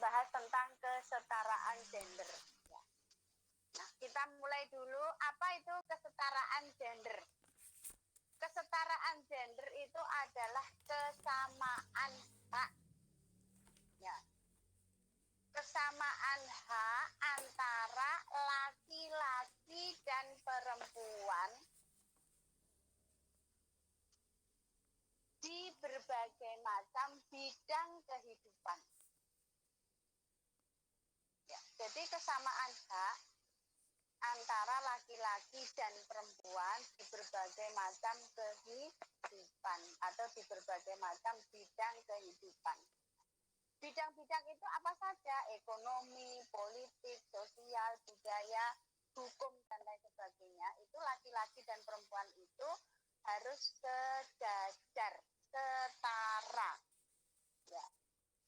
membahas tentang kesetaraan gender. Ya. Nah, kita mulai dulu, apa itu kesetaraan gender? Kesetaraan gender itu adalah kesamaan hak. Ya. Kesamaan hak antara laki-laki dan perempuan di berbagai macam bidang kehidupan. Ya, jadi kesamaan hak antara laki-laki dan perempuan di berbagai macam kehidupan atau di berbagai macam bidang kehidupan. Bidang-bidang itu apa saja? Ekonomi, politik, sosial, budaya, hukum, dan lain sebagainya. Itu laki-laki dan perempuan itu harus sejajar, setara. Ya.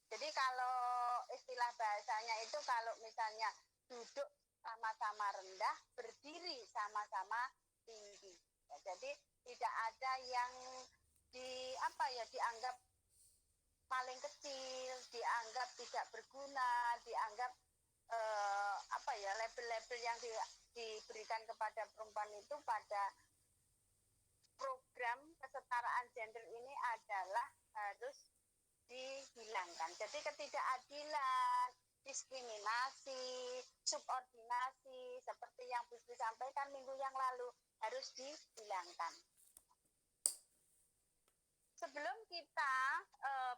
Jadi kalau istilah bahasanya itu kalau misalnya duduk sama-sama rendah, berdiri sama-sama tinggi. Ya, jadi tidak ada yang dianggap paling kecil, dianggap tidak berguna, dianggap label-label yang diberikan kepada perempuan itu pada program kesetaraan gender ini adalah harus dihilangkan. Jadi ketidakadilan, diskriminasi, subordinasi seperti yang Bu Sri sampaikan minggu yang lalu harus dihilangkan. Sebelum kita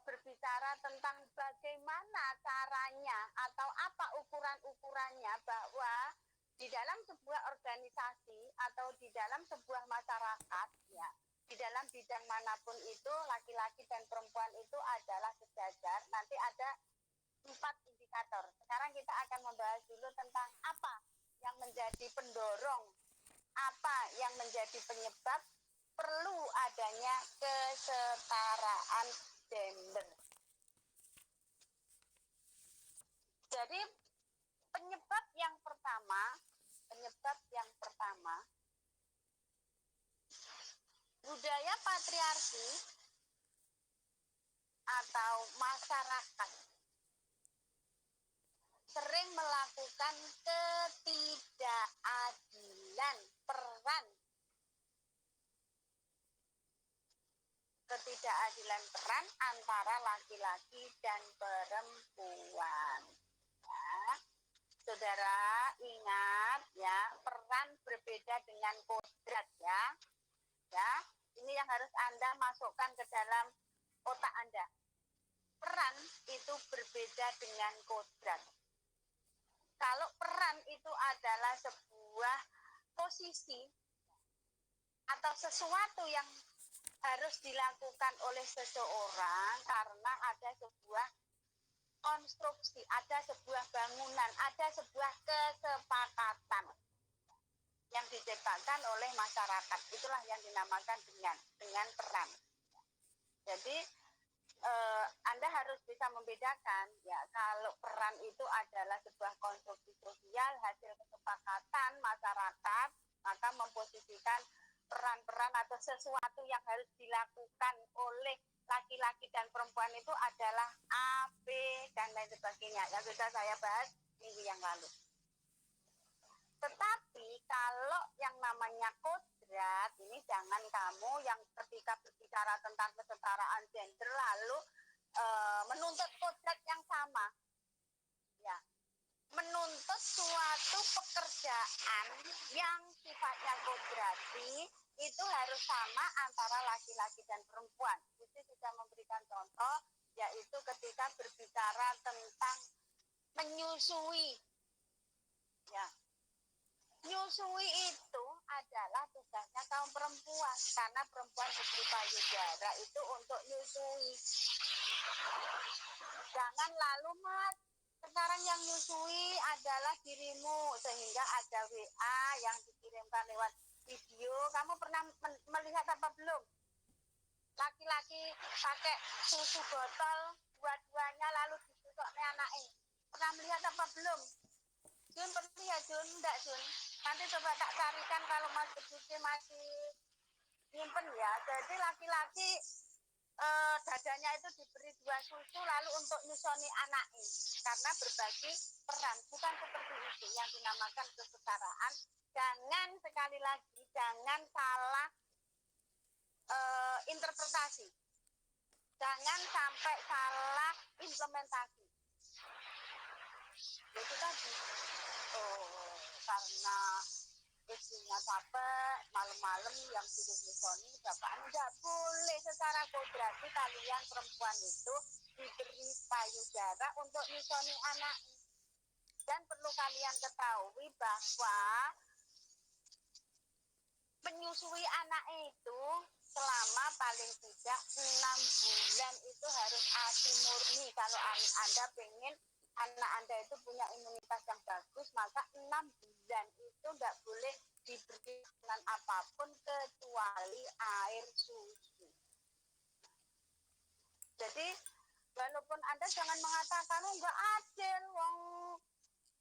berbicara tentang bagaimana caranya atau apa ukuran-ukurannya bahwa di dalam sebuah organisasi atau di dalam sebuah masyarakat, ya, di dalam bidang manapun itu laki-laki dan perempuan itu adalah sejajar. Nanti ada 4 indikator. Sekarang kita akan membahas dulu tentang apa yang menjadi pendorong, apa yang menjadi penyebab perlu adanya kesetaraan gender. Jadi penyebab yang pertama budaya patriarki atau masyarakat sering melakukan ketidakadilan peran antara laki-laki dan perempuan. Ya. Saudara ingat ya, peran berbeda dengan kodrat ya. Ya, ini yang harus Anda masukkan ke dalam otak Anda. Peran itu berbeda dengan kodrat. Kalau peran itu adalah sebuah posisi atau sesuatu yang harus dilakukan oleh seseorang karena ada sebuah konstruksi, ada sebuah bangunan, ada sebuah kesepakatan yang diciptakan oleh masyarakat. Itulah yang dinamakan dengan peran. Jadi Anda harus bisa membedakan ya, kalau peran itu adalah sebuah konstruksi sosial hasil kesepakatan masyarakat, maka memposisikan peran-peran atau sesuatu yang harus dilakukan oleh laki-laki dan perempuan itu adalah A, B, dan lain sebagainya. Yang sudah saya bahas minggu yang lalu. Tetapi kalau yang namanya kodrat, ini jangan kamu yang ketika berbicara tentang kesetaraan gender lalu menuntut kodrat yang sama. Ya, menuntut suatu pekerjaan yang sifatnya kodrati itu harus sama antara laki-laki dan perempuan. Itu sudah memberikan contoh, yaitu ketika berbicara tentang menyusui. Ya, nyusui itu adalah tugasnya kaum perempuan, karena perempuan diberi payudara itu untuk nyusui. Jangan lalu Mas, sekarang yang nyusui adalah dirimu, sehingga ada WA yang dikirimkan lewat video. Kamu pernah melihat apa belum? Laki-laki pakai susu botol dua-duanya lalu ditusuknya anaknya. Pernah melihat apa belum? Jun, pernah ya Jun? Enggak Jun. Nanti coba tak carikan kalau Mas Budi masih nyimpen ya. Jadi laki-laki badannya itu diberi 2 susu lalu untuk nyusoni anaknya karena berbagi peran, bukan seperti itu yang dinamakan kesetaraan. Jangan sekali lagi jangan salah interpretasi, jangan sampai salah implementasi. Itu tadi karena istrinya capek malam-malam yang suruh nyusoni bapaknya nggak boleh. Secara kodrati kalian perempuan itu diberi payudara untuk nyusoni anak. Dan perlu kalian ketahui bahwa menyusui anak itu selama paling tidak 6 bulan itu harus ASI murni. Kalau Anda pengen anak Anda itu punya imunitas yang bagus, maka 6 bulan itu nggak boleh diberi makanan apapun kecuali air susu. Jadi walaupun Anda jangan mengatakan nggak adil, wong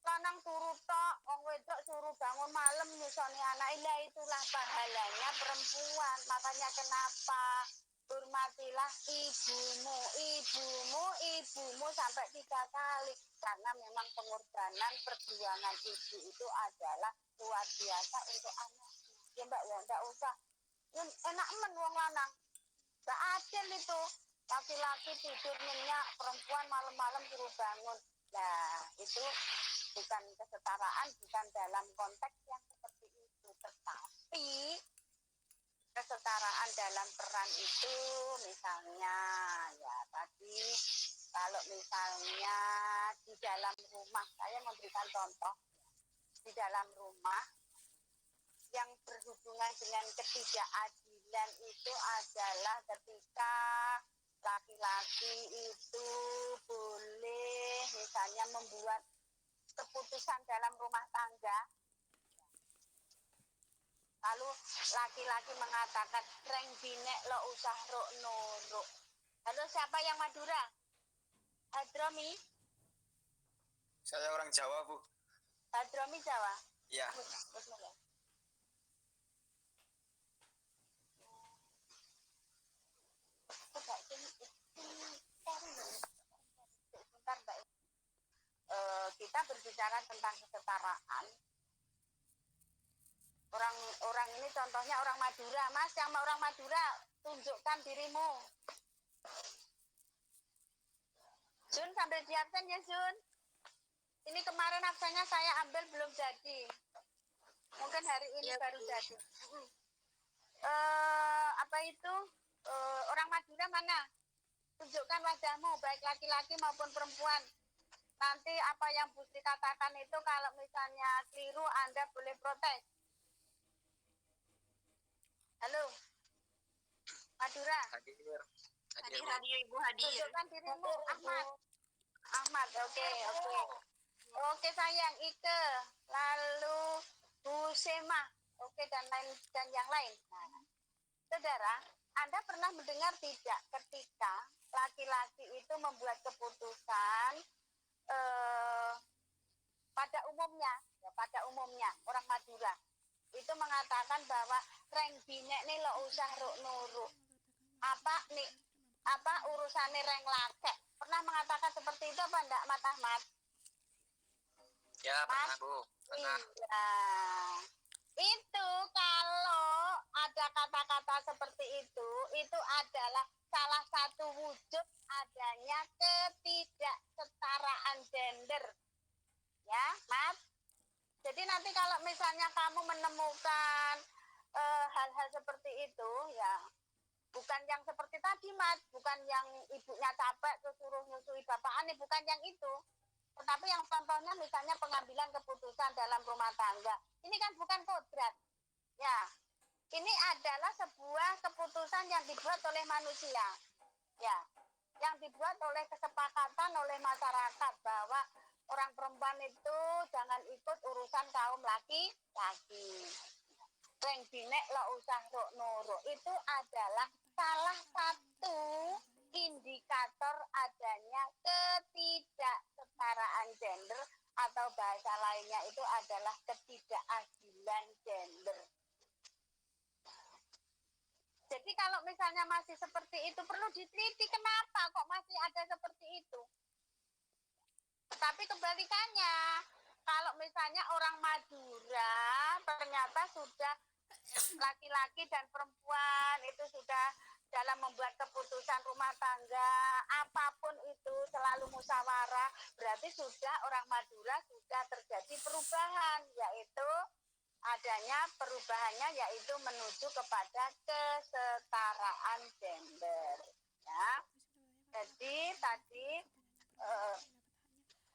lanang turu tok, wong wedok suruh bangun malam nyusoni anak. Lah itulah pahalanya perempuan. Makanya kenapa hormatilah ibumu sampai 3 kali. Karena memang pengorbanan perjuangan ibu itu adalah luar biasa untuk anak. Ya mbak, ya enggak usah. Enak men wong lanang. Gak adil itu. Laki-laki tidur nyenyak, perempuan malam-malam suruh bangun. Nah, itu bukan kesetaraan, bukan dalam konteks yang seperti itu. Tetapi kesetaraan dalam peran itu misalnya ya tadi kalau misalnya di dalam rumah, saya memberikan contoh di dalam rumah yang berhubungan dengan ketidakadilan itu adalah ketika laki-laki itu boleh misalnya membuat keputusan dalam rumah tangga, lalu laki-laki mengatakan reng binek lo usah rok norok. Lalu siapa yang Madura? Hadromi? Saya orang Jawa, Bu. Hadromi Jawa? Iya. Bismillah. Kita berbicara tentang kesetaraan. Orang ini contohnya orang Madura. Mas, yang orang Madura, tunjukkan dirimu. Jun, sambil diabsen ya, Jun. Ini kemarin absennya saya ambil belum jadi. Mungkin hari ini ya, baru jadi. Apa itu? Orang Madura mana? Tunjukkan wajahmu, baik laki-laki maupun perempuan. Nanti apa yang Bu Sri katakan itu kalau misalnya keliru, Anda boleh protes. Halo, Madura. Hadir, Ibu hadir. Tunjukkan dirimu, Ahmad. Oke. Oke sayang, Ike. Lalu Bu Sema. Oke, dan yang lain. Nah, saudara, Anda pernah mendengar tidak ketika laki-laki itu membuat keputusan pada umumnya orang Madura itu mengatakan bahwa reng binek nih lo usah ruk nuruk apa urusannya reng lakek. Pernah mengatakan seperti itu apa enggak, Mat Ahmad? Ya, pernah, Bu. Pernah. Iya. Itu kalau ada kata-kata seperti itu adalah salah satu wujud adanya ketidaksetaraan gender. Ya, Mat. Jadi nanti kalau misalnya kamu menemukan hal-hal seperti itu, ya bukan yang seperti tadi, Mat, bukan yang ibunya capek terus suruh nyusui bapak, bukan yang itu. Tetapi yang contohnya misalnya pengambilan keputusan dalam rumah tangga. Ini kan bukan kodrat. Ya, ini adalah sebuah keputusan yang dibuat oleh manusia. Ya, yang dibuat oleh kesepakatan oleh masyarakat bahwa orang perempuan itu jangan ikut urusan kaum laki-laki. Reng binek lo usah rok norok itu adalah salah satu indikator adanya ketidaksetaraan gender atau bahasa lainnya itu adalah ketidakadilan gender. Jadi kalau misalnya masih seperti itu perlu diteliti kenapa kok masih ada seperti itu. Tapi kebalikannya, kalau misalnya orang Madura ternyata sudah laki-laki dan perempuan itu sudah dalam membuat keputusan rumah tangga apapun itu selalu musyawarah, berarti sudah orang Madura sudah terjadi perubahan, yaitu adanya perubahannya yaitu menuju kepada kesetaraan gender ya. Jadi tadi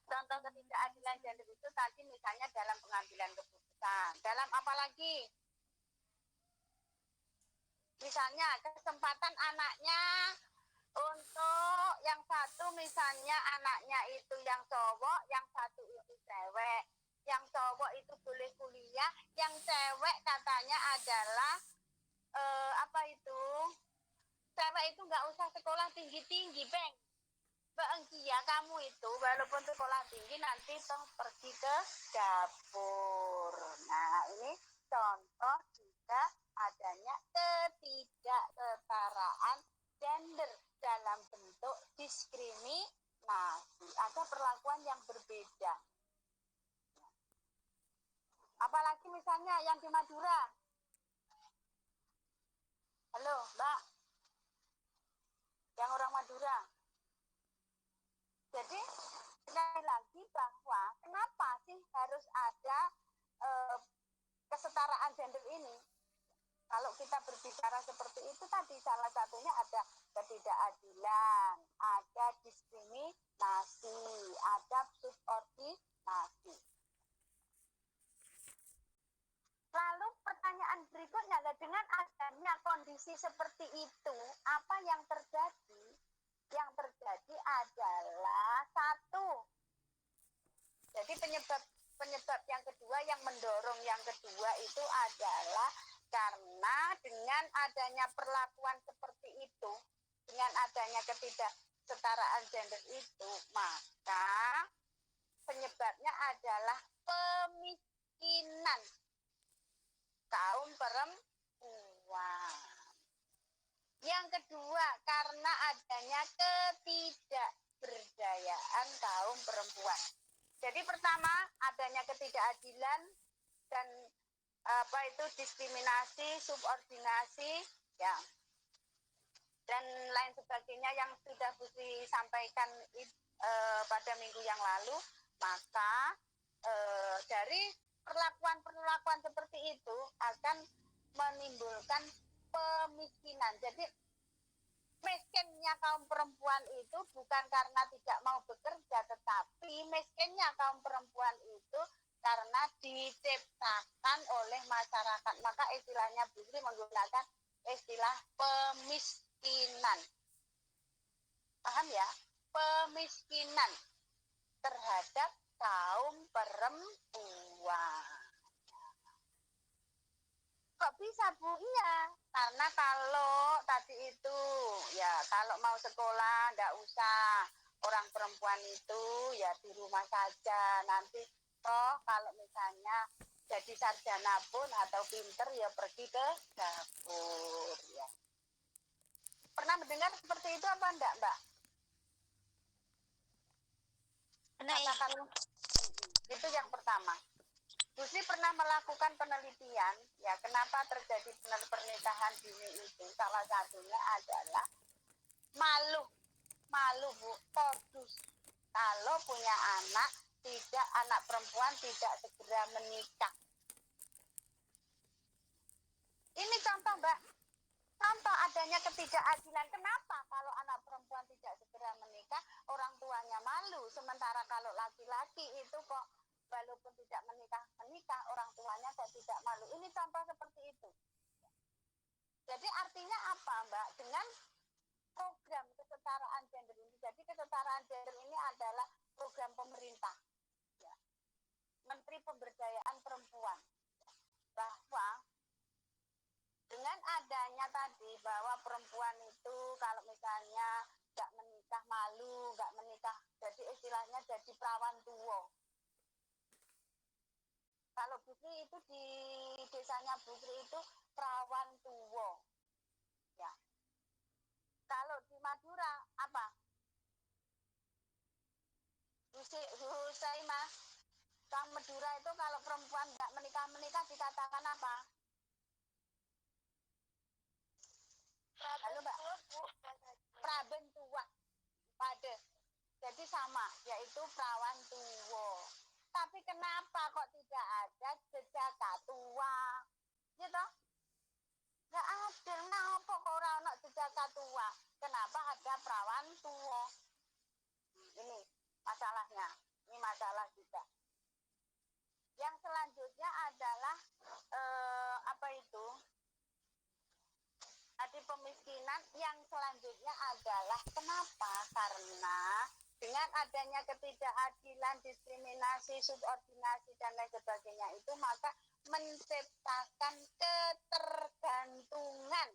contoh ketidakadilan gender itu tadi misalnya dalam pengambilan keputusan, dalam apa lagi? Misalnya kesempatan anaknya untuk yang satu misalnya anaknya itu yang cowok, yang satu itu cewek. Yang cowok itu boleh kuliah, yang cewek katanya adalah apa itu? Cewek itu nggak usah sekolah tinggi-tinggi, Beng. Ya kamu itu walaupun sekolah tinggi nanti toh pergi ke dapur. Nah ini contoh juga adanya ketidaksetaraan gender dalam bentuk diskriminasi. Ada perlakuan yang berbeda. Apalagi misalnya yang di Madura. Halo Mbak, yang orang Madura. Jadi sekali lagi bahwa kenapa sih harus ada kesetaraan gender ini? Kalau kita berbicara seperti itu tadi salah satunya ada ketidakadilan, ada diskriminasi, ada subordinasi. Lalu pertanyaan berikutnya, dengan adanya kondisi seperti itu, apa yang terjadi? Yang terjadi adalah satu. Jadi penyebab yang kedua, yang mendorong yang kedua itu adalah karena dengan adanya perlakuan seperti itu, dengan adanya ketidaksetaraan gender itu, maka penyebabnya adalah pemiskinan kaum perempuan. Yang kedua, karena adanya ketidakberdayaan kaum perempuan. Jadi pertama, adanya ketidakadilan dan apa itu diskriminasi, subordinasi, ya, dan lain sebagainya yang sudah Busri sampaikan pada minggu yang lalu. Maka dari perlakuan seperti itu akan menimbulkan pemiskinan. Jadi miskinnya kaum perempuan itu bukan karena tidak mau bekerja, tetapi miskinnya kaum perempuan itu karena diciptakan oleh masyarakat. Maka istilahnya Busri menggunakan istilah pemiskinan. Paham ya? Pemiskinan terhadap kaum perempuan. Kok bisa Bu? Iya, karena kalau tadi itu ya kalau mau sekolah enggak usah, orang perempuan itu ya di rumah saja. Nanti toh kalau misalnya jadi sarjana pun atau pinter ya pergi ke dapur ya. Pernah mendengar seperti itu apa enggak, Mbak? Katakan itu yang pertama. Busri pernah melakukan penelitian, ya kenapa terjadi pernikahan dini itu. Salah satunya adalah malu Bu, kodus. Kalau punya anak perempuan tidak segera menikah. Ini contoh Mbak, contoh adanya ketidakadilan. Kenapa kalau anak perempuan tidak segera menikah, orang tuanya malu, sementara kalau laki-laki itu kok walaupun tidak menikah, orang tuanya kok tidak malu. Ini contoh seperti itu. Jadi artinya apa Mbak? Dengan program kesetaraan gender ini, jadi kesetaraan gender ini adalah program pemerintah, ya. Menteri Pemberdayaan Perempuan, bahwa dengan adanya tadi bahwa perempuan itu kalau misalnya nggak menikah malu, nggak menikah, jadi istilahnya jadi perawan tua. Kalau Busri itu di desanya Busri itu perawan tua, ya. Husai Mas, Kang Medura itu kalau perempuan nggak menikah dikatakan apa? Halo Mbak. Praben tua. Pada. Jadi sama, yaitu perawan tua. Tapi kenapa kok tidak ada jejaka tua? Gitu? Nggak ada. Kenapa kok orang nak jejaka tua? Kenapa ada perawan tua? Ini masalahnya. Ini masalah juga. Yang selanjutnya adalah apa itu? Adi pemiskinan. Yang selanjutnya adalah kenapa? Karena dengan adanya ketidakadilan, diskriminasi, subordinasi dan lain sebagainya itu maka menciptakan ketergantungan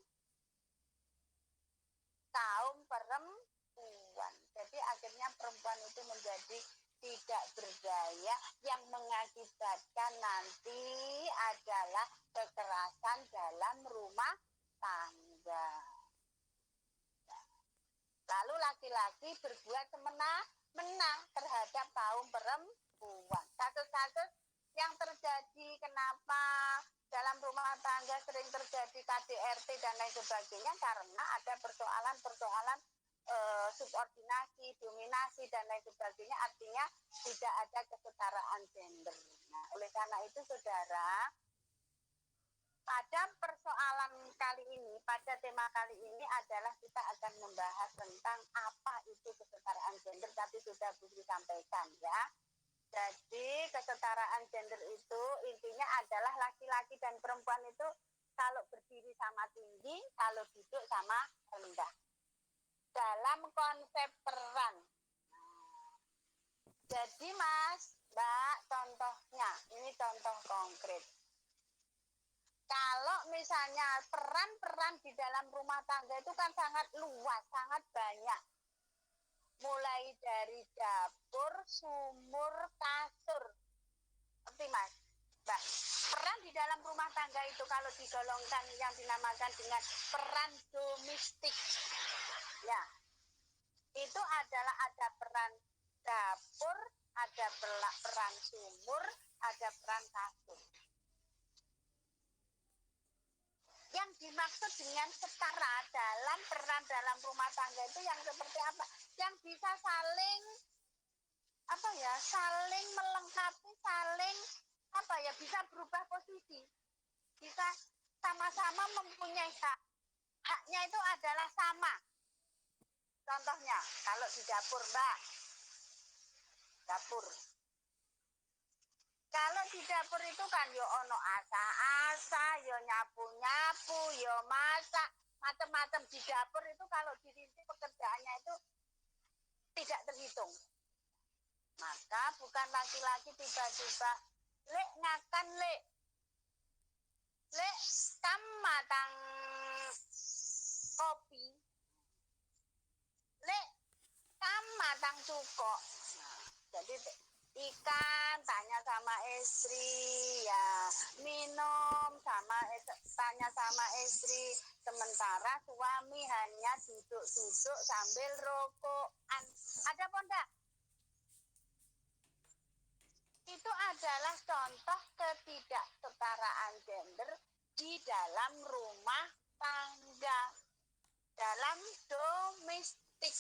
kaum perempuan. Jadi akhirnya perempuan itu menjadi tidak berdaya, yang mengakibatkan nanti adalah kekerasan dalam rumah tangga. Lalu laki-laki berbuat semena-mena terhadap kaum perempuan. Kasus-kasus yang terjadi kenapa dalam rumah tangga sering terjadi KDRT dan lain sebagainya karena ada persoalan-persoalan subordinasi, dominasi dan lain sebagainya, artinya tidak ada kesetaraan gender. Nah, oleh karena itu saudara, pada persoalan kali ini, pada tema kali ini adalah kita akan membahas tentang apa itu kesetaraan gender, tapi sudah Budi sampaikan ya. Jadi kesetaraan gender itu intinya adalah laki-laki dan perempuan itu kalau berdiri sama tinggi, kalau duduk sama rendah. Dalam konsep peran. Jadi Mas, Mbak, contohnya, ini contoh konkret. Kalau misalnya peran-peran di dalam rumah tangga itu kan sangat luas, sangat banyak. Mulai dari dapur, sumur, kasur. Seperti Mas, Mbak. Peran di dalam rumah tangga itu kalau digolongkan yang dinamakan dengan peran domestik. Ya, itu adalah ada peran dapur, ada peran sumur, ada peran kasur. Yang dimaksud dengan setara dalam peran dalam rumah tangga itu yang seperti apa? Yang bisa saling saling melengkapi, saling bisa berubah posisi, bisa sama-sama mempunyai hak. Haknya itu adalah sama. Contohnya, kalau di dapur, Mbak, dapur. Kalau di dapur itu kan yo ono asa-asa, yo nyapu-nyapu, yo masak, macam-macam di dapur itu kalau dirinci pekerjaannya itu tidak terhitung. Maka bukan laki-laki tiba-tiba lek ngakan lek kam matang kopi, lek kam matang cuko. Nah, jadi ikan tanya sama istri, ya minum tanya sama istri, sementara suami hanya duduk-duduk sambil rokokan. Ada apa enggak? Itu adalah contoh ketidaksetaraan gender di dalam rumah tangga, dalam domestik,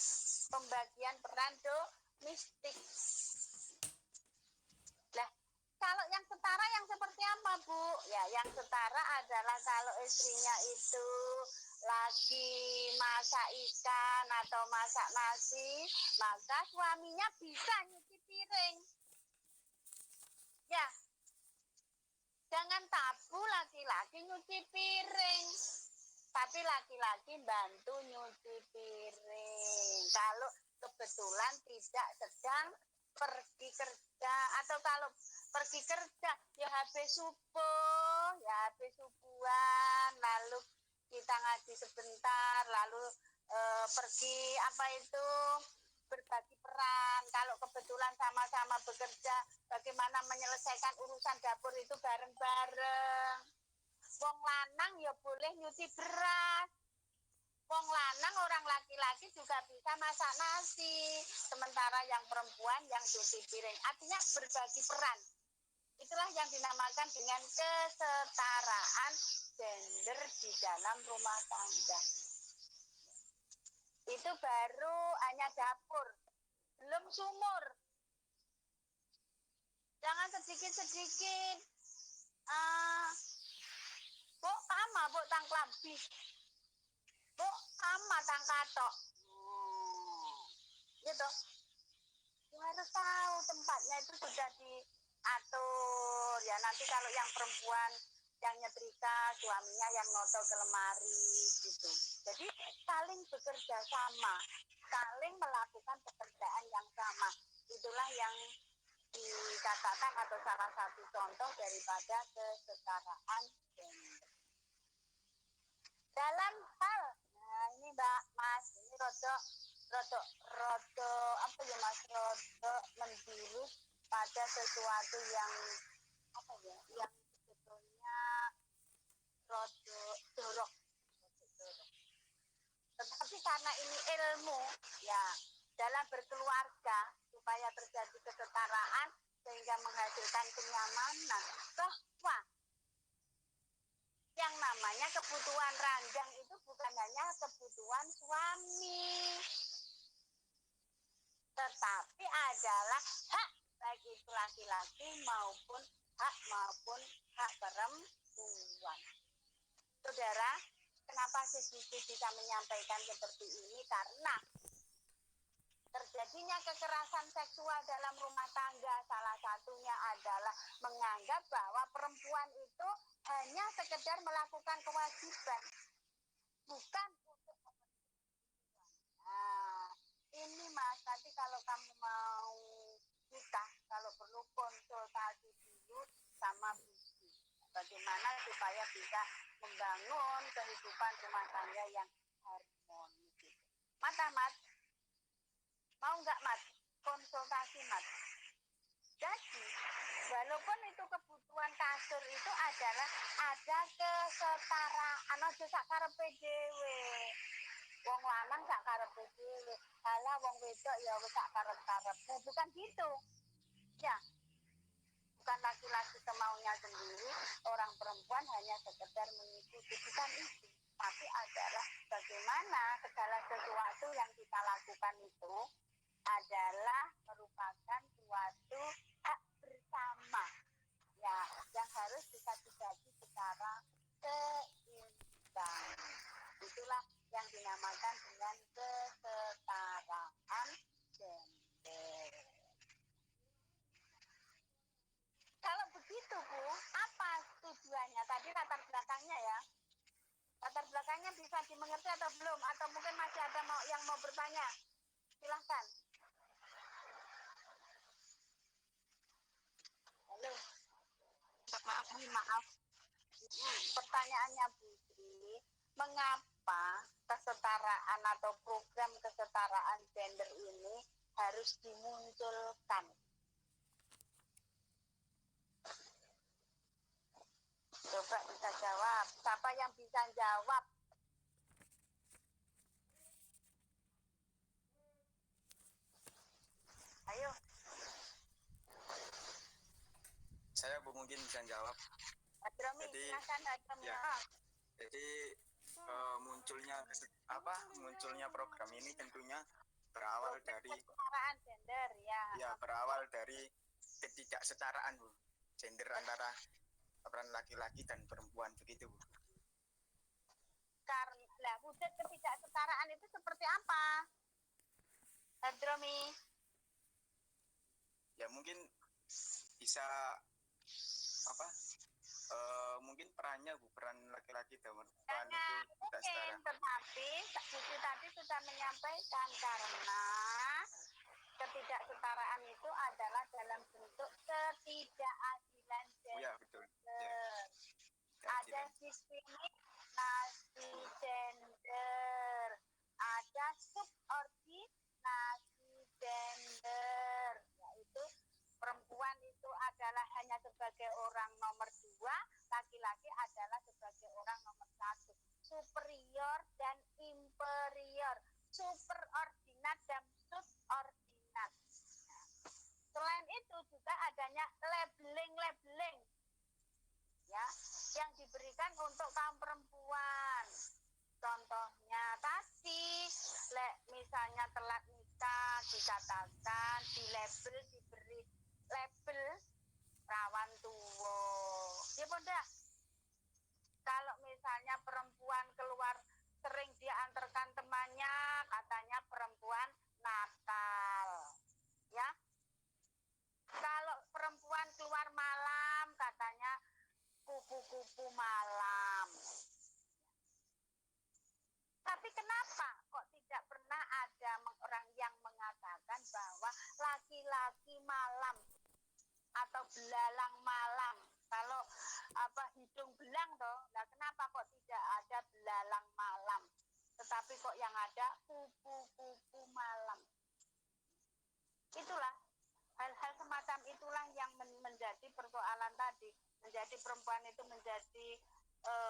pembagian peran domestik. Nah, kalau yang setara yang seperti apa, Bu? Ya, yang setara adalah kalau istrinya itu lagi masak ikan atau masak nasi, maka suaminya bisa nyuci piring. Ya, jangan tabu laki-laki nyuci piring, tapi laki-laki bantu nyuci piring. Kalau kebetulan tidak sedang pergi kerja, atau kalau pergi kerja ya habis subuh, ya habis subuhan, lalu kita ngaji sebentar, lalu pergi berbagi peran. Kalau kebetulan sama-sama bekerja, bagaimana menyelesaikan urusan dapur itu bareng-bareng. Wong lanang ya boleh nyuci beras, Wong lanang orang laki-laki juga bisa masak nasi, sementara yang perempuan yang cuci piring. Artinya berbagi peran. Itulah yang dinamakan dengan kesetaraan gender di dalam rumah tangga. Itu baru hanya dapur, belum sumur. Jangan sedikit-sedikit. Bu, sama bu tang klambi. Bu, sama tang katok. Gitu. Harus tahu tempatnya itu sudah diatur. Ya nanti kalau yang perempuan yang nyetrika, suaminya yang noto ke lemari gitu. Jadi saling bekerja sama, saling melakukan pekerjaan yang sama. Itulah yang dikatakan atau salah satu contoh daripada kesetaraan gender. Dalam hal, nah ini Mbak Mas, ini rodok apa ya Mas, rodok menjurus pada sesuatu yang apa ya, yang sebetulnya rodok dorok. Tetapi karena ini ilmu, ya dalam berkeluarga supaya terjadi kesetaraan sehingga menghasilkan kenyamanan, bahwa yang namanya kebutuhan ranjang itu bukan hanya kebutuhan suami, tetapi adalah hak baik itu laki-laki maupun hak perempuan. Saudara, kenapa sedikit bisa menyampaikan seperti ini? Karena terjadinya kekerasan seksual dalam rumah tangga salah satunya adalah menganggap bahwa perempuan itu hanya sekedar melakukan kewajiban, bukan untuk ini Mas, nanti kalau kamu mau nikah, kalau perlu konsultasi dulu sama bibi. Bagaimana supaya bisa membangun kehidupan rumah tangga yang harmonis. Mat, mau nggak Mat? Konsultasi Mat. Jadi, walaupun itu kebutuhan kasur itu adalah ada kesetaraan, aja sak karepe dhewe. Wong lanang sak karepe dhewe, halah wong wedok ya wis sak karep-karepmu, bukan gitu. Ya. Bukan laki-laki semaunya sendiri, orang perempuan hanya sekedar mengikuti, bukan itu. Tapi adalah bagaimana segala sesuatu yang kita lakukan itu adalah merupakan suatu hak bersama. Ya, yang harus kita dibagi secara seimbang. Itulah yang dinamakan dengan kesetaraan gender. Kalau begitu Bu, apa tujuannya? Tadi latar belakangnya ya. Latar belakangnya bisa dimengerti atau belum? Atau mungkin masih ada yang mau bertanya? Silahkan. Halo. Maaf. Pertanyaannya Putri, mengapa kesetaraan atau program kesetaraan gender ini harus dimunculkan? Coba bisa jawab. Siapa yang bisa jawab? Ayo. Saya mungkin bisa jawab. Adromi, silakan Adromi. Ya. Jadi munculnya program ini tentunya berawal dari kesetaraan gender ya. Ya, berawal dari ketidaksetaraan Bu. Gender antara peran laki-laki dan perempuan begitu Bu. Karena wujud ketidaksetaraan itu seperti apa? Adromi. Ya mungkin bisa mungkin perannya Bu, peran laki-laki dan perempuan itu tidak setara. Tetapi Buku tadi sudah menyampaikan karena ketidaksetaraan itu adalah dalam bentuk ketidakadilan gender. Ya, betul. Ya. Ada diskriminasi gender, ada subordinasi gender, yaitu perempuan itu adalah hanya sebagai orang nomor 2, laki-laki adalah sebagai orang nomor 1, superior dan inferior, superordinat dan subordinat. Selain itu juga adanya labeling ya yang diberikan untuk kaum perempuan. Contohnya tadi, misalnya telat nikah dikatakan diberi label rawan tua. Ya bunda, kalau misalnya perempuan keluar sering diantarkan temannya, katanya perempuan nakal, ya. Kalau perempuan keluar malam, katanya kupu-kupu malam. Tapi kenapa kok tidak pernah ada orang yang mengatakan bahwa laki-laki malam atau belalang malam? Kalau hidung belang toh, nah kenapa kok tidak ada belalang malam? Tetapi kok yang ada kupu-kupu malam? Itulah hal-hal semacam itulah yang menjadi persoalan tadi. Menjadi perempuan itu menjadi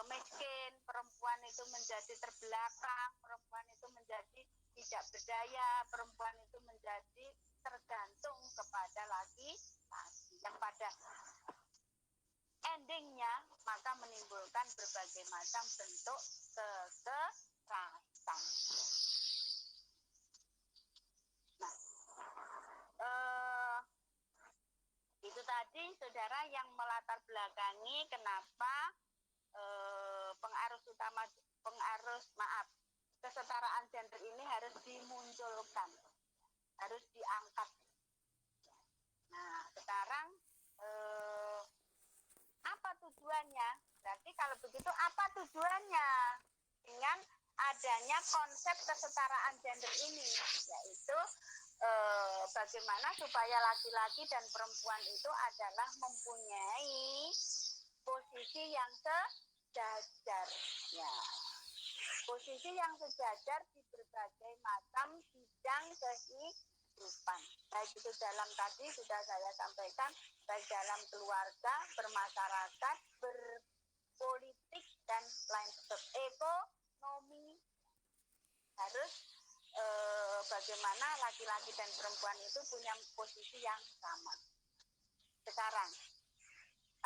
miskin, perempuan itu menjadi terbelakang, perempuan itu menjadi tidak berdaya, perempuan itu menjadi tergantung kepada laki-laki yang pada endingnya maka menimbulkan berbagai macam bentuk kekerasan. Nah, itu tadi saudara yang melatar belakangi kenapa kesetaraan gender ini harus dimunculkan, harus diangkat. Nah, sekarang apa tujuannya? Berarti kalau begitu apa tujuannya dengan adanya konsep kesetaraan gender ini? Yaitu bagaimana supaya laki-laki dan perempuan itu adalah mempunyai posisi yang sejajar, ya. Posisi yang sejajar di berbagai macam bidang kehidupan. Baik itu dalam tadi sudah saya sampaikan, baik dalam keluarga, bermasyarakat, berpolitik, dan lain sebagainya. Ekonomi harus bagaimana laki-laki dan perempuan itu punya posisi yang sama. Sekarang,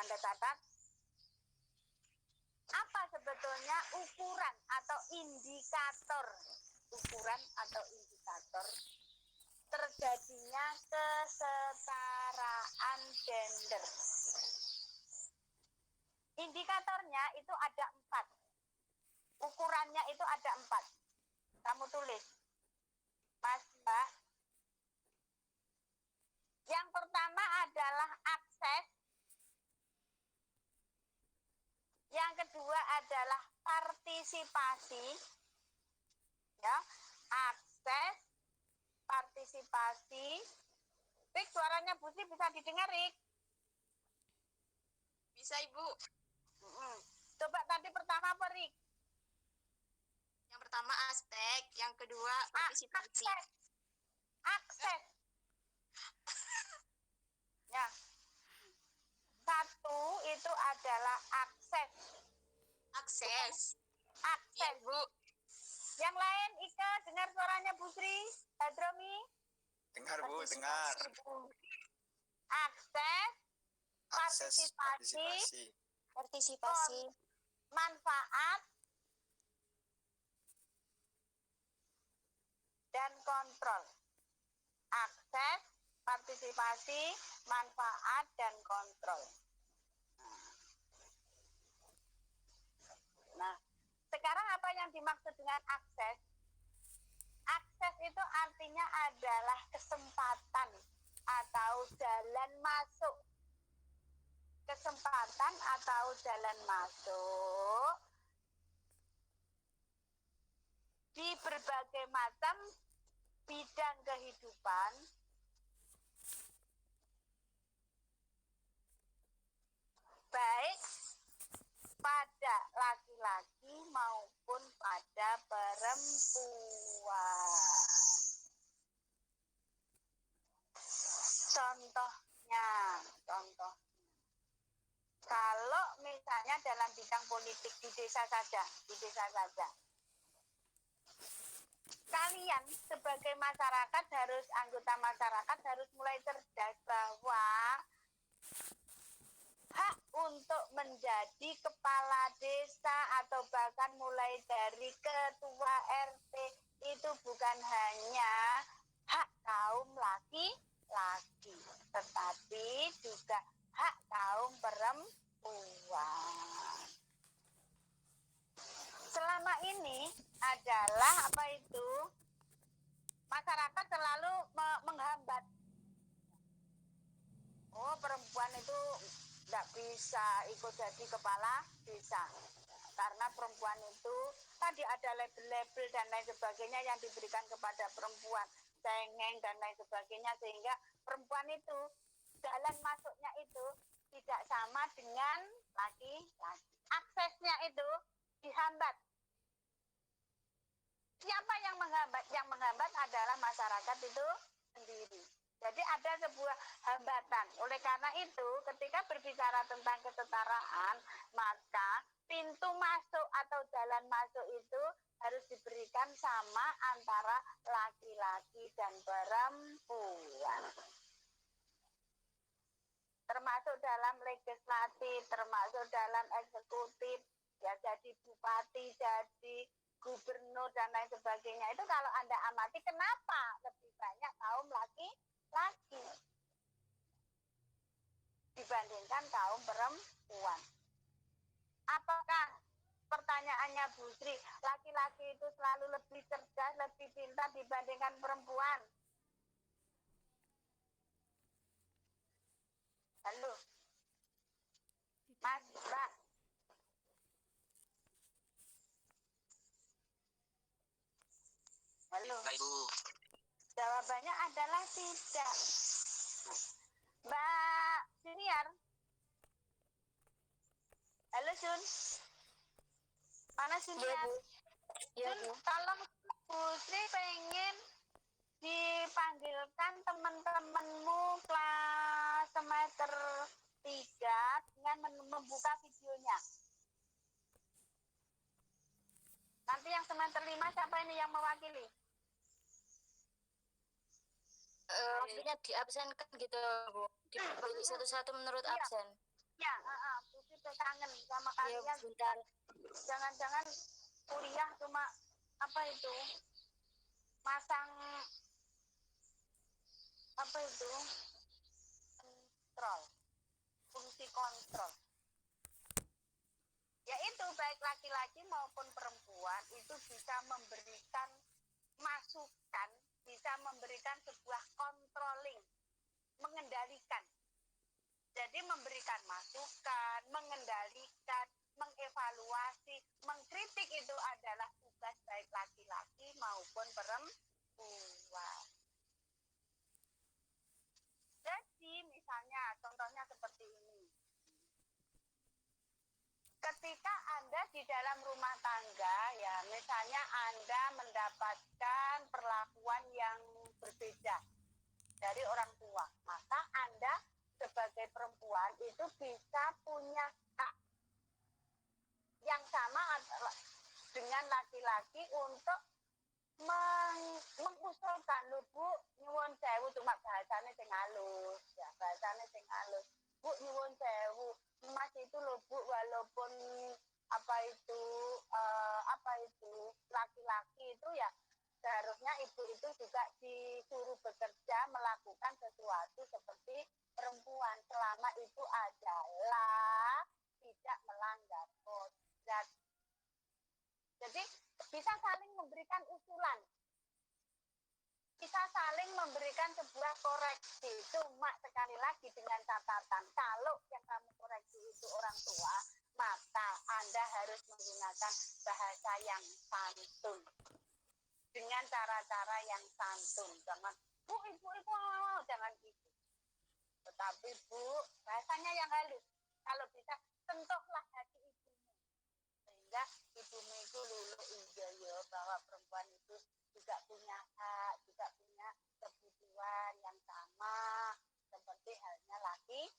Anda catat, apa sebetulnya ukuran atau indikator terjadinya kesetaraan gender? Indikatornya itu ada 4. Ukurannya itu ada 4. Kamu tulis, Mas, Mbak. Yang pertama adalah akses. Yang kedua adalah partisipasi. Ya, akses, partisipasi. Rik, suaranya Bu Sri bisa didengar, Rik? Bisa, Ibu. Coba tadi pertama apa, Rik? Yang pertama aspek, yang kedua partisipasi. Akses. Ya. 1 itu adalah akses. Akses. Akses. Ya, Bu. Yang lain, Ika, dengar suaranya Bu Sri, Hadromi? Dengar, Bu, dengar. Akses, Partisipasi. manfaat, dan kontrol. Akses, partisipasi, manfaat, dan kontrol. Nah, sekarang apa yang dimaksud dengan akses? Akses itu artinya adalah kesempatan atau jalan masuk. Kesempatan atau jalan masuk di berbagai macam bidang kehidupan, baik pada laki-laki maupun pada perempuan. Contohnya, kalau misalnya dalam bidang politik di desa saja, kalian sebagai masyarakat anggota masyarakat harus mulai cerdas bahwa hak untuk menjadi kepala desa atau bahkan mulai dari ketua RT itu bukan hanya hak kaum laki-laki, tetapi juga hak kaum perempuan. Selama ini adalah masyarakat selalu menghambat. Oh, perempuan itu tidak bisa ikut jadi kepala desa karena perempuan itu tadi ada label-label dan lain sebagainya yang diberikan kepada perempuan, cengeng dan lain sebagainya, sehingga perempuan itu jalan masuknya itu tidak sama dengan laki-laki. Aksesnya itu dihambat. Siapa yang menghambat? Yang menghambat adalah masyarakat itu sendiri. Jadi ada sebuah hambatan. Oleh karena itu, ketika berbicara tentang kesetaraan, maka pintu masuk atau jalan masuk itu harus diberikan sama antara laki-laki dan perempuan. Termasuk dalam legislatif, termasuk dalam eksekutif, ya jadi bupati, jadi gubernur dan lain sebagainya. Itu kalau Anda amati, kenapa lebih banyak kaum laki-laki dibandingkan kaum perempuan? Apakah pertanyaannya Bu Sri, laki-laki itu selalu lebih cerdas, lebih pintar dibandingkan perempuan? Halo, Mas, Mbak. Halo. Jawabannya adalah tidak. Mbak Siniar. Halo Sun. Mana Siniar? Ya, Sun, tolong Bu Sri pengen dipanggilkan teman-temanmu kelas semester 3 dengan membuka videonya. Nanti yang semester 5 siapa ini yang mewakili? Maksudnya diabsenkan gitu, Bu. Dibagi satu-satu menurut absen. Ya, Bu Sri kangen sama Iya, kalian. bentar. Jangan-jangan kuliah cuma masang kontrol, fungsi kontrol. Yaitu baik laki-laki maupun perempuan itu bisa memberikan masukan, bisa memberikan sebuah controlling, mengendalikan. Jadi memberikan masukan, mengendalikan, mengevaluasi, mengkritik itu adalah tugas baik laki-laki maupun perempuan. Jadi misalnya contohnya seperti ini. Ketika Anda di dalam rumah tangga, ya misalnya Anda mendapatkan perlakuan yang berbeda dari orang tua, maka Anda sebagai perempuan itu bisa punya hak yang sama dengan laki-laki untuk mengusulkan, lho Bu, nyuwun sewu, cuma bahasanya sing halus, ya bahasanya sing halus. Bu, nyuwun sewu, Mas itu lho Bu, walaupun laki-laki itu ya seharusnya ibu itu juga disuruh bekerja melakukan sesuatu seperti perempuan selama itu adalah tidak melanggar kodrat. Jadi bisa saling memberikan usulan, bisa saling memberikan sebuah koreksi. Cuma sekali lagi dengan catatan, kalau yang kamu koreksi itu orang tua, maka Anda harus menggunakan bahasa yang santun, dengan cara-cara yang santun. Jangan Bu, ibu, jangan gitu. Tetapi Bu, bahasanya yang halus. Kalau bisa, sentuhlah hati ibumu, sehingga ibumu itu lulu iya bahwa perempuan itu juga punya hak, juga punya kebutuhan yang sama seperti halnya laki.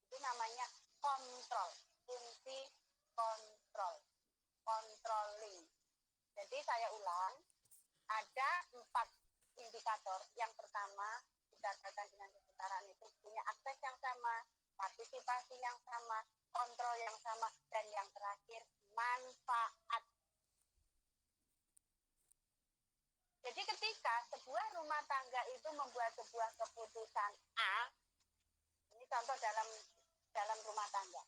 Itu namanya kontrol, fungsi kontrol, controlling. Jadi saya ulang, ada 4 indikator. Yang pertama, dikatakan dengan kesetaraan itu punya akses yang sama, partisipasi yang sama, kontrol yang sama, dan yang terakhir manfaat. Jadi ketika sebuah rumah tangga itu membuat sebuah keputusan A, ini contoh dalam rumah tangga,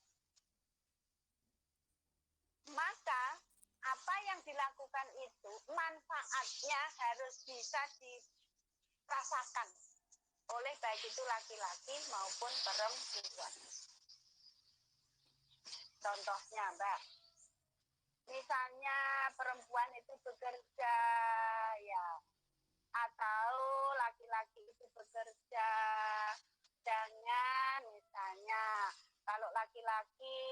maka apa yang dilakukan itu manfaatnya harus bisa dirasakan oleh baik itu laki-laki maupun perempuan. Contohnya, Mbak, misalnya perempuan itu bekerja, ya, atau laki-laki itu bekerja dengan misalnya kalau laki-laki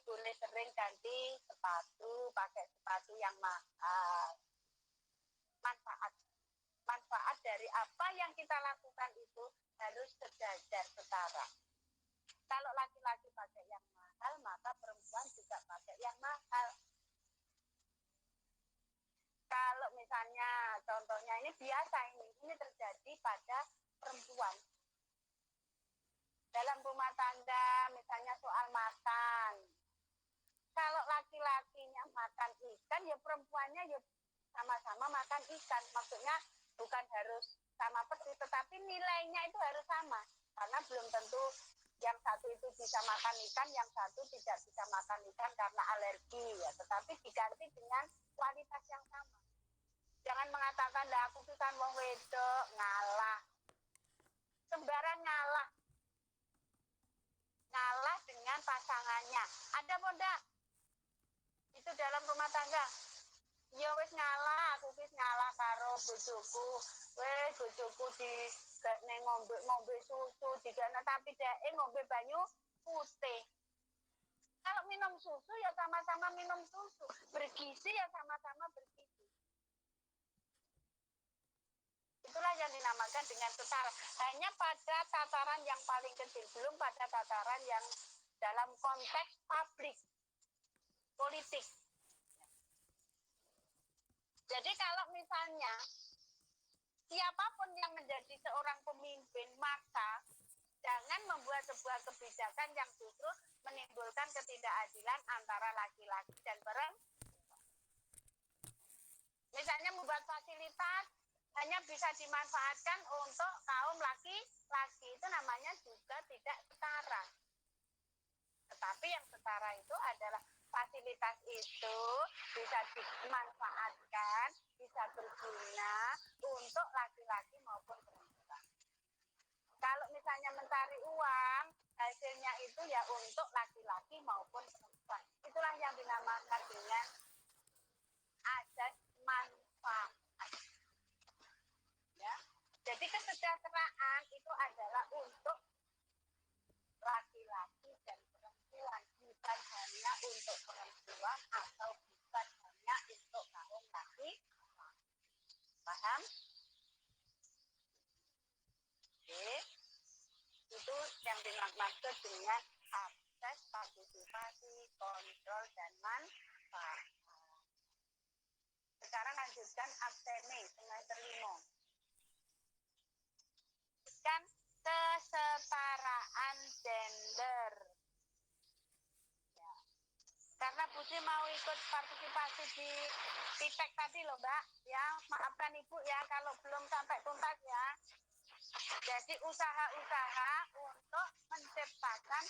boleh sering ganti sepatu, pakai sepatu yang mahal. Manfaat dari apa yang kita lakukan itu harus sejajar, setara. Kalau laki-laki pakai yang mahal, maka perempuan juga pakai yang mahal. Kalau misalnya contohnya ini biasa, ini terjadi pada perempuan. Dalam rumah tangga misalnya soal makan. Kalau laki-lakinya makan ikan, ya perempuannya ya sama-sama makan ikan. Maksudnya bukan harus sama persis, tetapi nilainya itu harus sama. Karena belum tentu yang satu itu bisa makan ikan, yang satu tidak bisa makan ikan karena alergi, ya. Tetapi diganti dengan kualitas yang sama. Jangan mengatakan, lah aku kan wong wedok, ngalah. Sembarang ngalah. Ngalah dengan pasangannya. Ada apa enggak? Itu dalam rumah tangga. Ya wis ngalah, aku wis ngalah karo bojoku. Wis bojoku di ngombe susu digana, tapi dhek ngombe banyu putih. Kalau minum susu ya sama-sama minum susu, bergizi ya sama-sama bergizi. Itulah yang dinamakan dengan setara. Hanya pada tataran yang paling kecil, belum pada tataran yang dalam konteks publik, politik. Jadi kalau misalnya siapapun yang menjadi seorang pemimpin, maka jangan membuat sebuah kebijakan yang justru menimbulkan ketidakadilan antara laki-laki dan perempuan. Misalnya membuat fasilitas hanya bisa dimanfaatkan untuk kaum laki-laki, itu namanya juga tidak setara. Tetapi yang setara itu adalah fasilitas itu bisa dimanfaatkan, bisa berguna untuk laki-laki maupun perempuan. Kalau misalnya mencari uang, hasilnya itu ya untuk laki-laki maupun perempuan. Itulah yang dinamakan dengan azas manfaat. Ya. Jadi kesejahteraan itu adalah untuk laki-laki dan perempuan, bukan hanya untuk perempuan atau bukan hanya untuk kaum laki. Paham? Oke. Itu yang dimaksud dengan akses, partisipasi, kontrol, dan manfaat. Sekarang lanjutkan abstene semester 5. Kan kesetaraan gender. Ya. Karena Budi mau ikut partisipasi di PIPEK tadi loh Mbak, ya maafkan Ibu ya kalau belum sampai tuntas ya. Jadi usaha-usaha untuk menciptakan